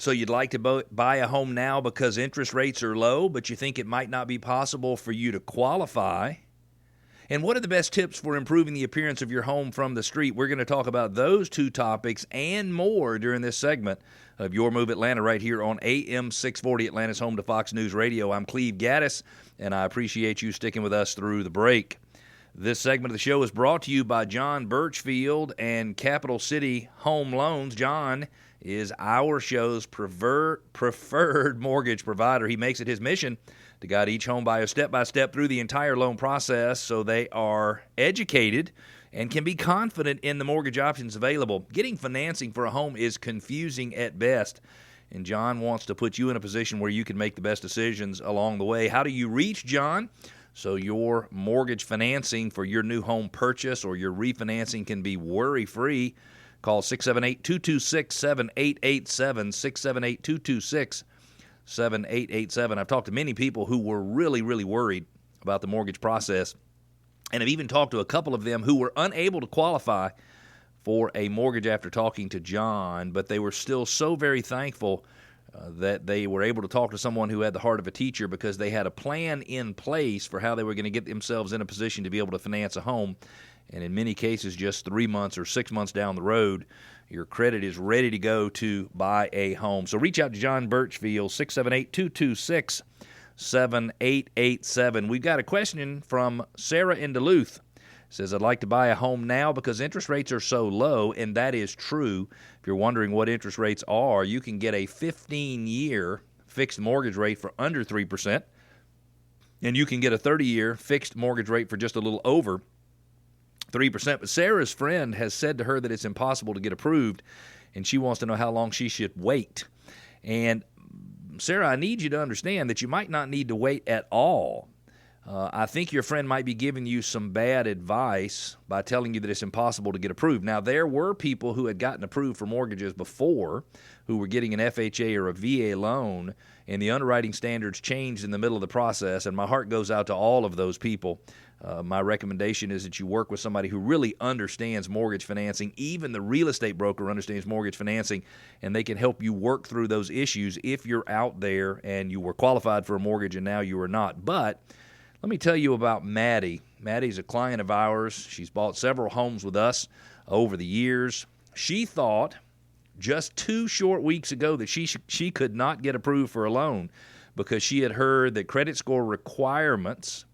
So you'd like to buy a home now because interest rates are low, but you think it might not be possible for you to qualify. And what are the best tips for improving the appearance of your home from the street? We're going to talk about those two topics and more during this segment of Your Move Atlanta right here on AM 640, Atlanta's home to Fox News Radio. I'm Cleve Gaddis, and I appreciate you sticking with us through the break. This segment of the show is brought to you by John Birchfield and Capital City Home Loans. John is our show's preferred mortgage provider. He makes it his mission to guide each home buyer step-by-step through the entire loan process so they are educated and can be confident in the mortgage options available. Getting financing for a home is confusing at best, and John wants to put you in a position where you can make the best decisions along the way. How do you reach John so your mortgage financing for your new home purchase or your refinancing can be worry-free? Call 678-226-7887, 678-226-7887. I've talked to many people who were really, really worried about the mortgage process, and I've even talked to a couple of them who were unable to qualify for a mortgage after talking to John, but they were still so very thankful that they were able to talk to someone who had the heart of a teacher because they had a plan in place for how they were going to get themselves in a position to be able to finance a home. And in many cases, just 3 months or 6 months down the road, your credit is ready to go to buy a home. So reach out to John Birchfield, 678-226-7887. We've got a question from Sarah in Duluth. Says, I'd like to buy a home now because interest rates are so low, and that is true. If you're wondering what interest rates are, you can get a 15-year fixed mortgage rate for under 3%, and you can get a 30-year fixed mortgage rate for just a little over 3%. But Sarah's friend has said to her that it's impossible to get approved, and she wants to know how long she should wait. And Sarah, I need you to understand that you might not need to wait at all. I think your friend might be giving you some bad advice by telling you that it's impossible to get approved. Now, there were people who had gotten approved for mortgages before who were getting an FHA or a VA loan, and the underwriting standards changed in the middle of the process, and my heart goes out to all of those people. My recommendation is that you work with somebody who really understands mortgage financing. Even the real estate broker understands mortgage financing, and they can help you work through those issues if you're out there and you were qualified for a mortgage and now you are not. But let me tell you about Maddie. Maddie's a client of ours. She's bought several homes with us over the years. She thought just 2 short weeks ago that she could not get approved for a loan because she had heard that credit score requirements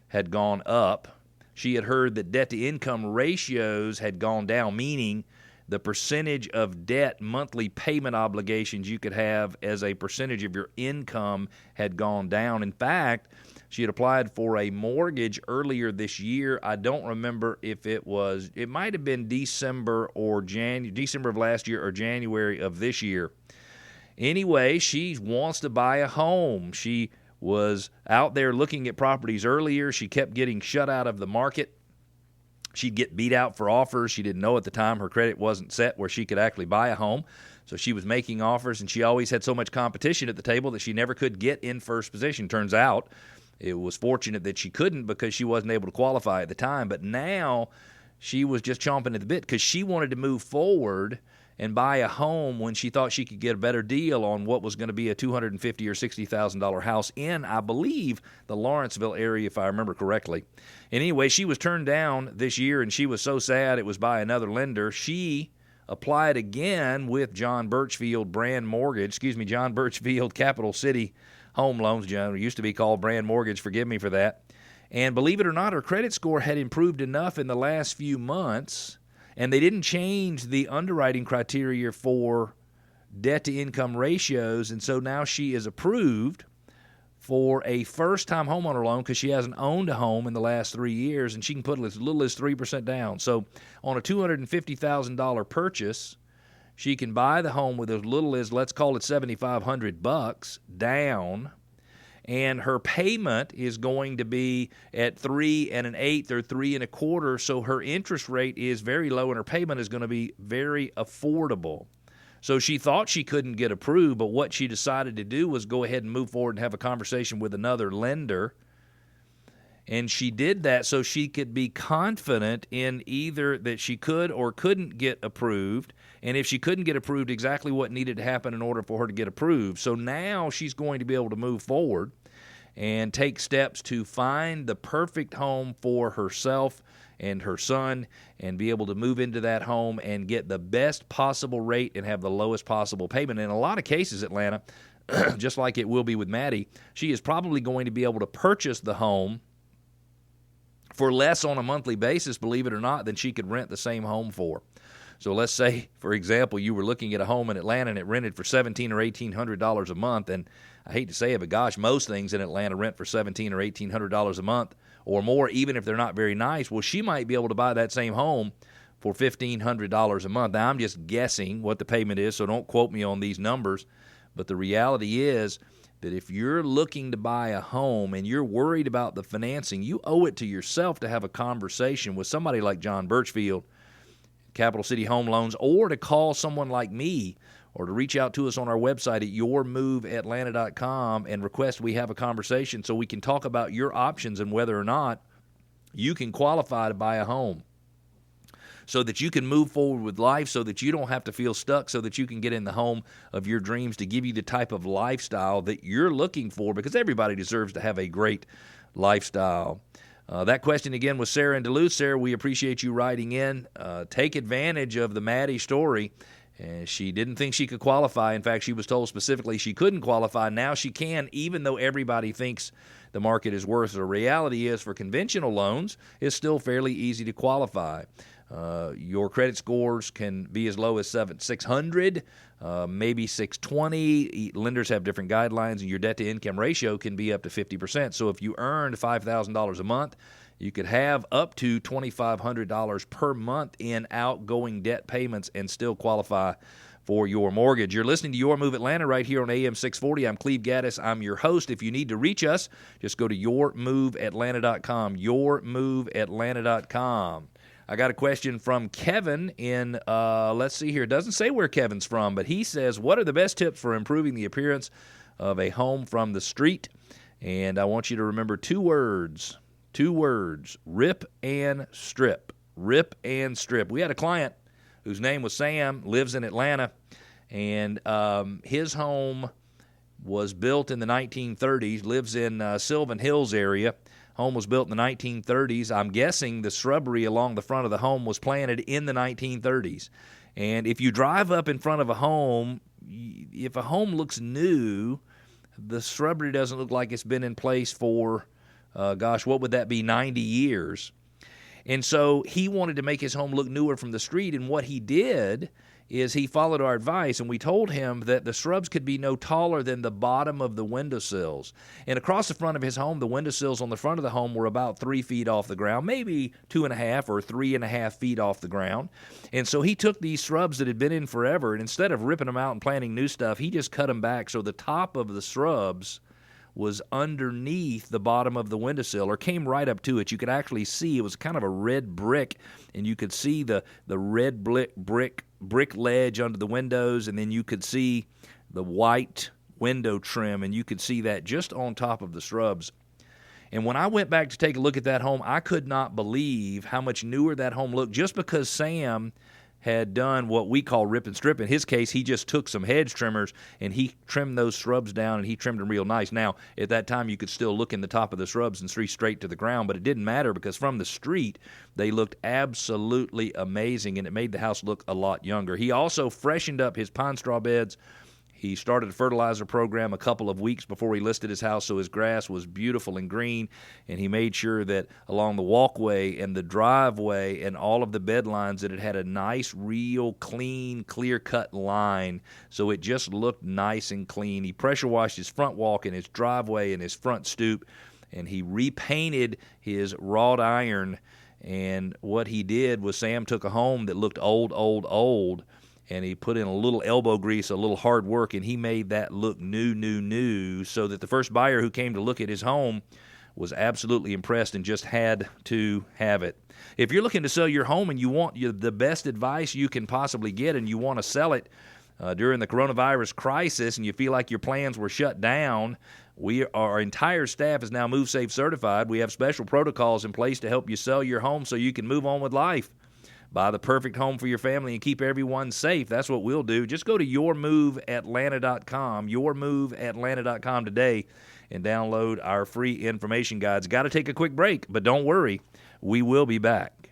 had gone up. She had heard that debt-to-income ratios had gone down, meaning the percentage of debt monthly payment obligations you could have as a percentage of your income had gone down. In fact, she had applied for a mortgage earlier this year. I don't remember if it might have been December of last year or January of this year. Anyway, she wants to buy a home. She was out there looking at properties earlier. She kept getting shut out of the market. She'd get beat out for offers. She didn't know at the time her credit wasn't set where she could actually buy a home. So she was making offers, and she always had so much competition at the table that she never could get in first position. Turns out it was fortunate that she couldn't because she wasn't able to qualify at the time. But now she was just chomping at the bit because she wanted to move forward and buy a home when she thought she could get a better deal on what was going to be a $250,000 or $60,000 house in, I believe, the Lawrenceville area, if I remember correctly. And anyway, she was turned down this year, and she was so sad it was by another lender. She applied again with John Birchfield Capital City Home Loans. John, it used to be called Brand Mortgage. Forgive me for that. And believe it or not, her credit score had improved enough in the last few months, and they didn't change the underwriting criteria for debt-to-income ratios, and so now she is approved for a first-time homeowner loan because she hasn't owned a home in the last 3 years, and she can put as little as 3% down. So on a $250,000 purchase, she can buy the home with as little as, let's call it $7,500 down, and her payment is going to be at 3 1/8 or 3 1/4, so her interest rate is very low and her payment is going to be very affordable. So she thought she couldn't get approved, but what she decided to do was go ahead and move forward and have a conversation with another lender. And she did that so she could be confident in either that she could or couldn't get approved, and if she couldn't get approved, exactly what needed to happen in order for her to get approved. So now she's going to be able to move forward and take steps to find the perfect home for herself and her son, and be able to move into that home and get the best possible rate and have the lowest possible payment. In a lot of cases, Atlanta, just like it will be with Maddie, she is probably going to be able to purchase the home for less on a monthly basis, believe it or not, than she could rent the same home for. So let's say, for example, you were looking at a home in Atlanta and it rented for $1,700 or $1,800 a month, and I hate to say it, but gosh, most things in Atlanta rent for $1,700 or $1,800 a month or more, even if they're not very nice. Well, she might be able to buy that same home for $1,500 a month. Now, I'm just guessing what the payment is, so don't quote me on these numbers, but the reality is that if you're looking to buy a home and you're worried about the financing, you owe it to yourself to have a conversation with somebody like John Birchfield, Capital City Home Loans, or to call someone like me, or to reach out to us on our website at yourmoveatlanta.com and request we have a conversation so we can talk about your options and whether or not you can qualify to buy a home, so that you can move forward with life, so that you don't have to feel stuck, so that you can get in the home of your dreams to give you the type of lifestyle that you're looking for, because everybody deserves to have a great lifestyle. That question again was Sarah in Duluth. Sarah, we appreciate you writing in. Take advantage of the Maddie story. She didn't think she could qualify. In fact, she was told specifically she couldn't qualify. Now she can, even though everybody thinks the market is worse. The reality is, for conventional loans, it's still fairly easy to qualify. Your credit scores can be as low as 600, maybe 620. Lenders have different guidelines, and your debt-to-income ratio can be up to 50%. So if you earned $5,000 a month, you could have up to $2,500 per month in outgoing debt payments and still qualify for your mortgage. You're listening to Your Move Atlanta right here on AM 640. I'm Cleve Gaddis. I'm your host. If you need to reach us, just go to yourmoveatlanta.com, yourmoveatlanta.com. I got a question from Kevin in, let's see here. It doesn't say where Kevin's from, but he says, what are the best tips for improving the appearance of a home from the street? And I want you to remember two words, rip and strip. Rip and strip. We had a client whose name was Sam, lives in Atlanta, and his home was built in the 1930s, lives in Sylvan Hills area. Home was built in the 1930s. I'm guessing the shrubbery along the front of the home was planted in the 1930s. And if you drive up in front of a home, if a home looks new, the shrubbery doesn't look like it's been in place for, what would that be, 90 years. And so he wanted to make his home look newer from the street, and what he did is he followed our advice, and we told him that the shrubs could be no taller than the bottom of the windowsills. And across the front of his home, the windowsills on the front of the home were about 3 feet off the ground, maybe 2.5 or 3.5 feet off the ground. And so he took these shrubs that had been in forever, and instead of ripping them out and planting new stuff, he just cut them back so the top of the shrubs was underneath the bottom of the windowsill, or came right up to it. You could actually see it was kind of a red brick, and you could see the red brick ledge under the windows, and then you could see the white window trim, and you could see that just on top of the shrubs. And when I went back to take a look at that home, I could not believe how much newer that home looked, just because Sam had done what we call rip and strip. In his case, he just took some hedge trimmers and he trimmed those shrubs down, and he trimmed them real nice. Now, at that time, you could still look in the top of the shrubs and see straight to the ground, but it didn't matter because from the street, they looked absolutely amazing, and it made the house look a lot younger. He also freshened up his pine straw beds. He started a fertilizer program a couple of weeks before he listed his house, so his grass was beautiful and green, and he made sure that along the walkway and the driveway and all of the bed lines that it had a nice, real, clean, clear-cut line, so it just looked nice and clean. He pressure washed his front walk and his driveway and his front stoop, and he repainted his wrought iron. And what he did was Sam took a home that looked old, and he put in a little elbow grease, a little hard work, and he made that look new, so that the first buyer who came to look at his home was absolutely impressed and just had to have it. If you're looking to sell your home and you want the best advice you can possibly get and you want to sell it During the coronavirus crisis and you feel like your plans were shut down, our entire staff is now MoveSafe certified. We have special protocols in place to help you sell your home so you can move on with life. Buy the perfect home for your family and keep everyone safe. That's what we'll do. Just go to yourmoveatlanta.com today and download our free information guides. Got to take a quick break, but don't worry. We will be back.